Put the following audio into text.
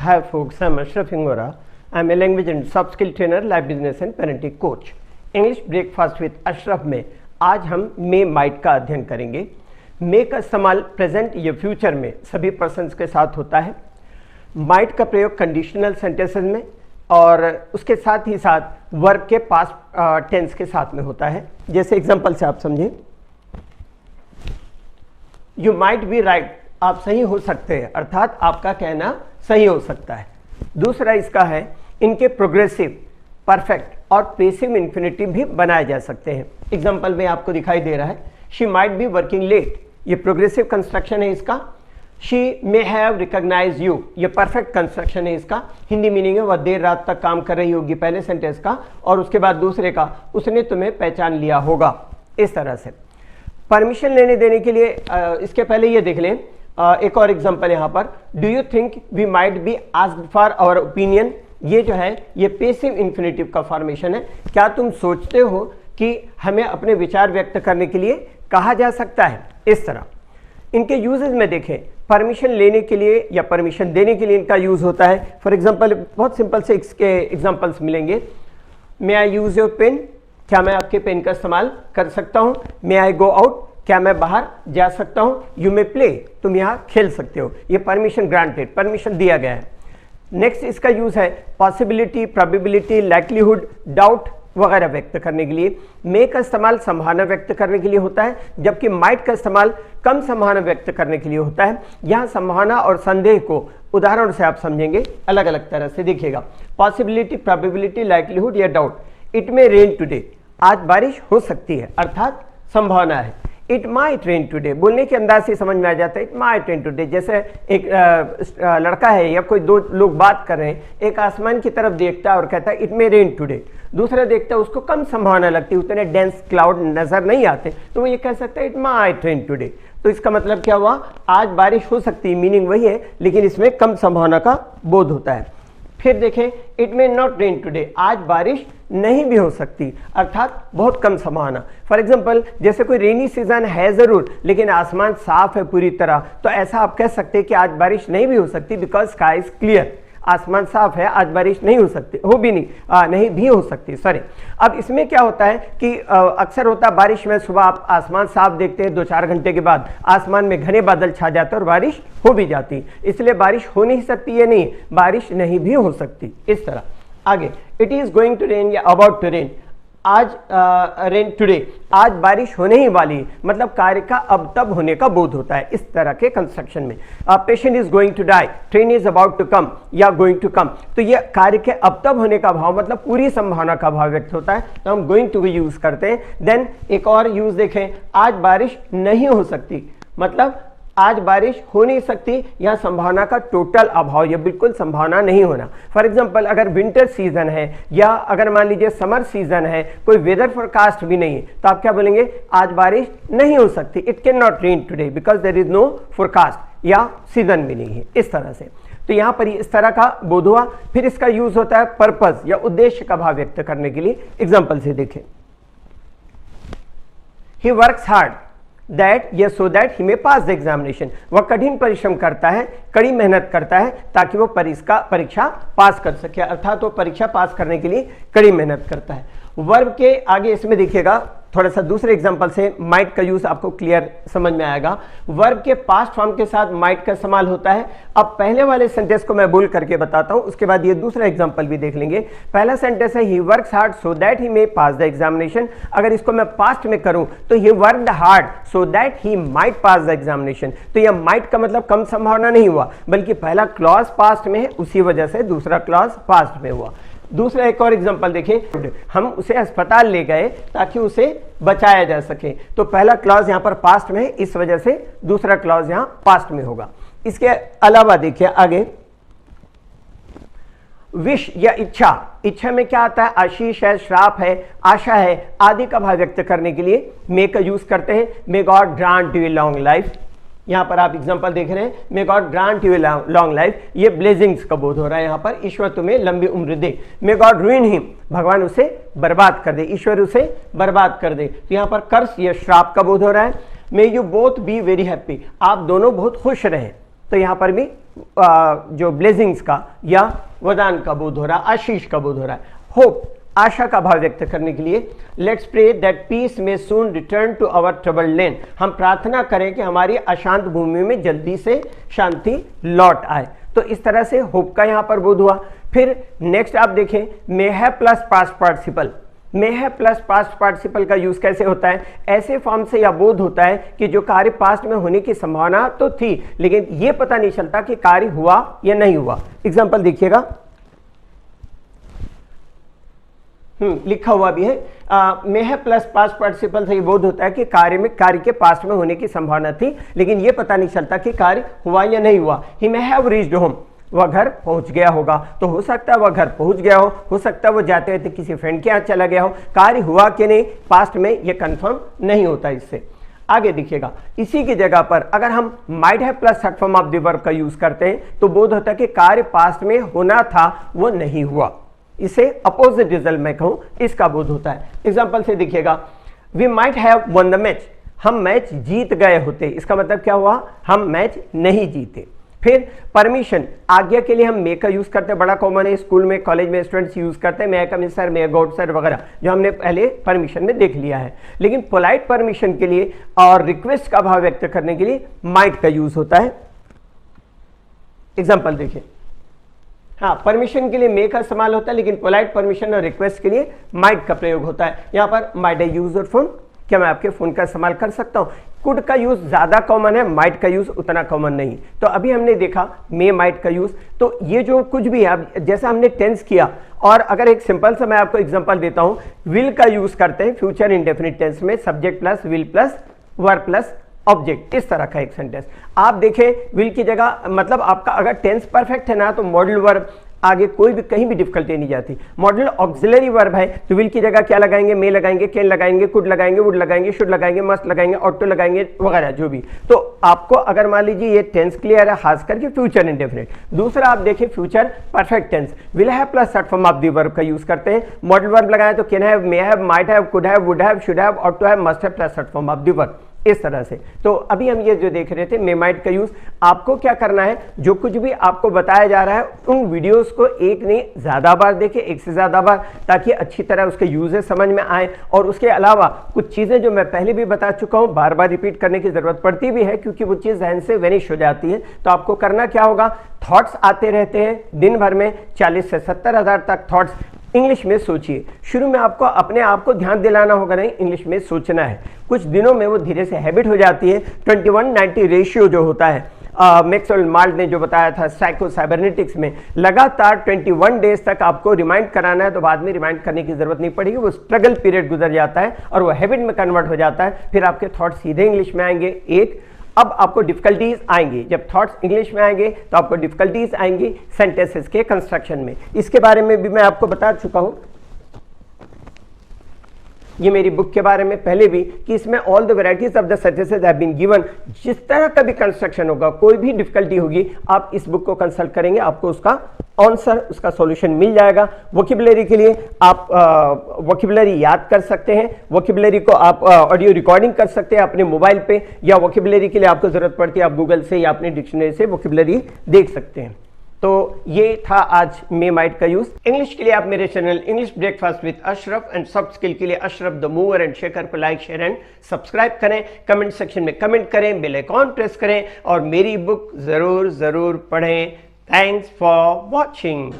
Hi folks, I'm Ashraf Hingora. I'm a language and soft skill trainer, life business and parenting coach. English breakfast with Ashraf में आज हम मे might का अध्ययन करेंगे। मे का इस्तेमाल प्रेजेंट या फ्यूचर में सभी पर्सन्स के साथ होता है। माइट का प्रयोग कंडीशनल सेंटेंसेस में और उसके साथ ही साथ वर्ब के पास्ट टेंस के साथ में होता है। जैसे एग्जांपल से आप समझें, यू माइट बी राइट, आप सही हो सकते हैं, अर्थात आपका कहना सही हो सकता है। दूसरा इसका है, इनके प्रोग्रेसिव, परफेक्ट और पेसिव इन्फिनिटिव भी बनाए जा सकते हैं। एग्जांपल में आपको दिखाई दे रहा है, she might be working late, ये प्रोग्रेसिव कंस्ट्रक्शन है इसका। She may have recognise you, ये परफेक्ट कंस्ट्रक्शन है इसका। हिंदी मीनिंग है वह देर रात तक काम कर रही होगी पहले सेंटेंस का, और उसके बाद दूसरे का, उसने तुम्हें पहचान लिया होगा। इस तरह से परमिशन लेने देने के लिए इसके पहले ये देख लें, एक और एग्जांपल यहाँ पर, do you think we might be asked for our opinion, ये जो है ये पेसिव इन्फिनिटिव का फॉर्मेशन है। क्या तुम सोचते हो कि हमें अपने विचार व्यक्त करने के लिए कहा जा सकता है। इस तरह इनके यूजेस में देखें, परमिशन लेने के लिए या परमिशन देने के लिए इनका यूज होता है। फॉर एग्जांपल बहुत सिंपल से इसके एग्जांपल्स मिलेंगे। मे आई यूज योर पेन, क्या मैं आपके पेन का इस्तेमाल कर सकता हूँ। मे आई गो आउट, क्या मैं बाहर जा सकता हूँ। यू मे प्ले, तुम यहाँ खेल सकते हो। ये परमिशन ग्रांटेड, परमिशन दिया गया है। नेक्स्ट इसका यूज है पॉसिबिलिटी, प्रोबेबिलिटी, लाइक्लीहुड, डाउट वगैरह व्यक्त करने के लिए। मे का इस्तेमाल संभावना व्यक्त करने के लिए होता है, जबकि माइट का इस्तेमाल कम संभावना व्यक्त करने के लिए होता है। यहाँ संभावना और संदेह को उदाहरण से आप समझेंगे, अलग अलग तरह से देखिएगा। पॉसिबिलिटी, प्रोबेबिलिटी, लाइक्लीहुड या doubt. It may rain today, आज बारिश हो सकती है, अर्थात संभावना है। इट माइट रेन टुडे, बोलने के अंदाज से समझ में आ जाता है, इट माइट रेन टुडे। जैसे एक लड़का है या कोई दो लोग बात कर रहे हैं, एक आसमान की तरफ देखता है और कहता है इट मे रेन टुडे, दूसरा देखता है उसको कम संभावना लगती है, उतने डेंस क्लाउड नजर नहीं आते, तो वो ये कह सकता है इट माइट रेन टुडे। तो इसका मतलब क्या हुआ, आज बारिश हो सकती है, मीनिंग वही है, लेकिन इसमें कम संभावना का बोध होता है। फिर देखें, it may not rain today, आज बारिश नहीं भी हो सकती, अर्थात बहुत कम संभावना। फॉर एग्जाम्पल, जैसे कोई रेनी सीजन है जरूर, लेकिन आसमान साफ है पूरी तरह, तो ऐसा आप कह सकते हैं कि आज बारिश नहीं भी हो सकती, बिकॉज स्काई इज क्लियर, आसमान साफ है, आज बारिश नहीं हो सकती, हो भी नहीं, नहीं भी हो सकती, सॉरी। अब इसमें क्या होता है कि अक्सर होता है बारिश में, सुबह आप आसमान साफ देखते हैं, 2-4 घंटे के बाद आसमान में घने बादल छा जाते हैं और बारिश हो भी जाती, इसलिए बारिश हो नहीं सकती है, नहीं, बारिश नहीं भी हो सकती। इस तरह आगे, it is going to rain या अबाउट टू रेन, आज रेन टुडे, आज बारिश होने ही वाली, मतलब कार्य का अब तब होने का बोध होता है इस तरह के कंस्ट्रक्शन में। Patient is going to die, train is about to come या गोइंग टू कम, तो ये कार्य के अब तब होने का भाव, मतलब पूरी संभावना का भाव व्यक्त होता है, तो हम गोइंग टू भी यूज करते हैं। देन एक और यूज देखें, आज बारिश नहीं हो सकती, मतलब आज बारिश हो नहीं सकती, यह संभावना का टोटल अभाव, यह बिल्कुल संभावना नहीं होना। फॉर एग्जांपल, अगर विंटर सीजन है या अगर मान लीजिए समर सीजन है, कोई वेदर फोरकास्ट भी नहीं है, तो आप क्या बोलेंगे, आज बारिश नहीं हो सकती, it can not rain today because there is no forecast, या सीजन भी नहीं है। इस तरह से तो यहां पर इस तरह का बोध हुआ। फिर इसका यूज होता है पर्पस या उद्देश्य का भाव व्यक्त करने के लिए। एग्जाम्पल से देखें, ही वर्क्स हार्ड दैट या so that he may pass the examination, वह कठिन परिश्रम करता है, कड़ी मेहनत करता है ताकि वो परीक्षा पास कर सके, अर्थात वो परीक्षा पास करने के लिए कड़ी मेहनत करता है। वर्ब के आगे इसमें देखिएगा, थोड़ा सा दूसरे एग्जांपल से माइट का यूज आपको क्लियर समझ में आएगा। वर्ब के पास्ट फॉर्म के साथ माइट का इस्तेमाल होता है। अब पहले वाले सेंटेंस को मैं बोल करके बताता हूं, उसके बाद ये दूसरा एग्जांपल भी देख लेंगे। पहला सेंटेंस है, he works hard so that he may pass the examination. अगर इसको मैं पास्ट में करूं तो he worked hard so that he might pass the examination, तो यह माइट का मतलब कम संभावना नहीं हुआ, बल्कि पहला क्लॉज पास्ट में है, उसी वजह से दूसरा क्लॉज पास्ट में हुआ। दूसरा एक और एग्जांपल देखें, हम उसे अस्पताल ले गए ताकि उसे बचाया जा सके, तो पहला क्लॉज यहां पर पास्ट में है, इस वजह से दूसरा क्लॉज यहां पास्ट में होगा। इसके अलावा देखिए आगे, विश या इच्छा, इच्छा में क्या आता है, आशीष है, श्राप है, आशा है आदि का भाव व्यक्त करने के लिए मे का यूज करते हैं। May God grant you long life, यहां पर आप एग्जांपल देख रहे हैं, may God grant you long life, ये ब्लेसिंग्स का बोध हो रहा है यहां पर, ईश्वर तुम्हें लंबी उम्र दे। मे गॉड रूइन हिम, भगवान उसे बर्बाद कर दे, ईश्वर उसे बर्बाद कर दे, तो यहां पर कर्स या श्राप का बोध हो रहा है। May you both be very happy, आप दोनों बहुत खुश रहें, तो यहां पर भी जो ब्लेसिंग्स का या वरदान का बोध हो रहा है, आशीष का बोध हो रहा है। होप, आशा का भाव व्यक्त करने के लिए let's pray that peace may soon return to our troubled land, हम प्रार्थना करें कि हमारी अशांत भूमि में जल्दी से शांति लौट आए। तो इस तरह से होप का यहां पर बोध हुआ। फिर नेक्स्ट आप देखें, may have plus past participle. May have plus past participle का यूज कैसे होता है? ऐसे फॉर्म से यह बोध होता है कि जो कार्य पास्ट में होने की संभावना तो थी, लेकिन यह पता नहीं चलता कि कार्य हुआ या नहीं हुआ। एग्जाम्पल देखिएगा, लिखा हुआ भी है, may have plus past participle से ये बोध होता है कि कार्य के पास्ट में होने की संभावना थी, लेकिन ये पता नहीं चलता कि कार्य हुआ या नहीं हुआ। ही मे हैव रीच्ड होम, वह घर पहुंच गया होगा। तो हो सकता है वह घर पहुंच गया हो सकता है वो जाते हुए किसी फ्रेंड के यहाँ चला गया हो। कार्य हुआ कि नहीं पास्ट में ये कंफर्म नहीं होता। इससे आगे देखिएगा, इसी की जगह पर अगर हम might have plus third form of the verb का यूज करते हैं तो बोध होता है कि कार्य पास्ट में होना था वो नहीं हुआ। इसे अपोजिट रिजल्ट में कहूं, इसका बोध होता है। एग्जांपल से देखिएगा, we might have won the match, हम मैच जीत गए होते। इसका मतलब क्या हुआ? हम मैच नहीं जीते। फिर परमिशन, आज्ञा के लिए हम मे का यूज करते हैं, बड़ा कॉमन है, स्कूल में कॉलेज में स्टूडेंट्स यूज करते हैं, मे कम इन सर, मे गो आउट सर वगैरह, जो हमने पहले परमिशन में देख लिया है। लेकिन पोलाइट परमिशन के लिए और रिक्वेस्ट का भाव व्यक्त करने के लिए माइट का यूज होता है। एग्जाम्पल देखिए, हाँ, परमिशन के लिए मे का इस्तेमाल होता है, लेकिन पोलाइट परमिशन और रिक्वेस्ट के लिए माइट का प्रयोग होता है। यहां पर might I use your phone, क्या मैं आपके फोन का इस्तेमाल कर सकता हूं? कुड का यूज ज्यादा कॉमन है, माइट का यूज उतना कॉमन नहीं। तो अभी हमने देखा मे माइट का यूज। तो ये जो कुछ भी है, जैसा हमने टेंस किया, और अगर एक सिंपल सा मैं आपको एग्जांपल देता हूं, विल का यूज करते हैं फ्यूचर इंडेफिनिट टेंस में, subject plus will plus verb plus object, इस तरह का एक सेंटेंस। आप देखें विल की जगह, मतलब आपका अगर टेंस परफेक्ट है ना, तो मॉडल वर्ब आगे कोई भी कहीं भी डिफिकल्टी नहीं जाती। मॉडल ऑक्सिलरी वर्ब है तो विल की जगह क्या लगाएंगे? मे लगाएंगे, कैन लगाएंगे, कुड लगाएंगे, वुड लगाएंगे, शुड लगाएंगे, मस्ट लगाएंगे, ऑट टू लगाएंगे वगैरह जो भी। तो आपको अगर मान लीजिए ये टेंस क्लियर है, खास करके फ्यूचर इंडेफिनिट। दूसरा आप देखें future perfect tense, will have plus third form of the verb का यूज करते हैं। मॉडल वर्ब लगाए तो can have, may have, might have, could have, would have, should have, ought to have, must have plus third form of the verb, इस तरह से। तो अभी हम ये जो देख रहे थे मे माइट का यूज, आपको क्या करना है, जो कुछ भी आपको बताया जा रहा है उन वीडियोस को एक नहीं ज्यादा बार देखें, एक से ज्यादा बार, ताकि अच्छी तरह उसके यूजेस समझ में आए। और उसके अलावा कुछ चीजें जो मैं पहले भी बता चुका हूं, बार बार रिपीट करने की जरूरत पड़ती भी है, क्योंकि वो चीज जहन से वेनिश हो जाती है। तो आपको करना क्या होगा, थॉट्स आते रहते हैं दिन भर में, 40 से 70 हजार तक थॉट्स इंग्लिश में सोचिए। शुरू में आपको अपने आप को ध्यान दिलाना होगा, नहीं इंग्लिश में सोचना है। कुछ दिनों में वो धीरे से हैबिट हो जाती है। 21-90 रेशियो जो होता है, मैक्सवेल माल्ट ने जो बताया था साइको साइबरनेटिक्स में, लगातार 21 डेज तक आपको रिमाइंड कराना है, तो बाद में रिमाइंड करने की जरूरत नहीं पड़ेगी। वो स्ट्रगल पीरियड गुजर जाता है और वो हैबिट में कन्वर्ट हो जाता है। फिर आपके थॉट सीधे इंग्लिश में आएंगे। एक अब आपको डिफिकल्टीज आएंगी, जब थॉट्स इंग्लिश में आएंगे तो आपको डिफिकल्टीज आएंगी सेंटेंसेस के कंस्ट्रक्शन में। इसके बारे में भी मैं आपको बता चुका हूं, ये मेरी बुक के बारे में पहले भी, कि इसमें all the varieties of the sentences have been given. जिस तरह का भी कंस्ट्रक्शन होगा, कोई भी डिफिकल्टी होगी, आप इस बुक को कंसल्ट करेंगे, आपको उसका आंसर, उसका सॉल्यूशन मिल जाएगा। वोकेबुलरी के लिए आप वोकेबुलरी याद कर सकते हैं, वोकेबुलरी को आप ऑडियो रिकॉर्डिंग कर सकते हैं अपने मोबाइल पे, या वोकेबुलरी के लिए आपको जरूरत पड़ती है आप गूगल से या अपने डिक्शनरी से वोकेबुलरी देख सकते हैं। तो ये था आज मे माइट का यूज। इंग्लिश के लिए आप मेरे channel English breakfast with Ashraf and soft skill के लिए Ashraf the mover and shaker पर लाइक, शेयर एंड सब्सक्राइब करें। कमेंट सेक्शन में कमेंट करें, बेल आइकॉन प्रेस करें और मेरी बुक जरूर पढ़ें। Thanks for watching.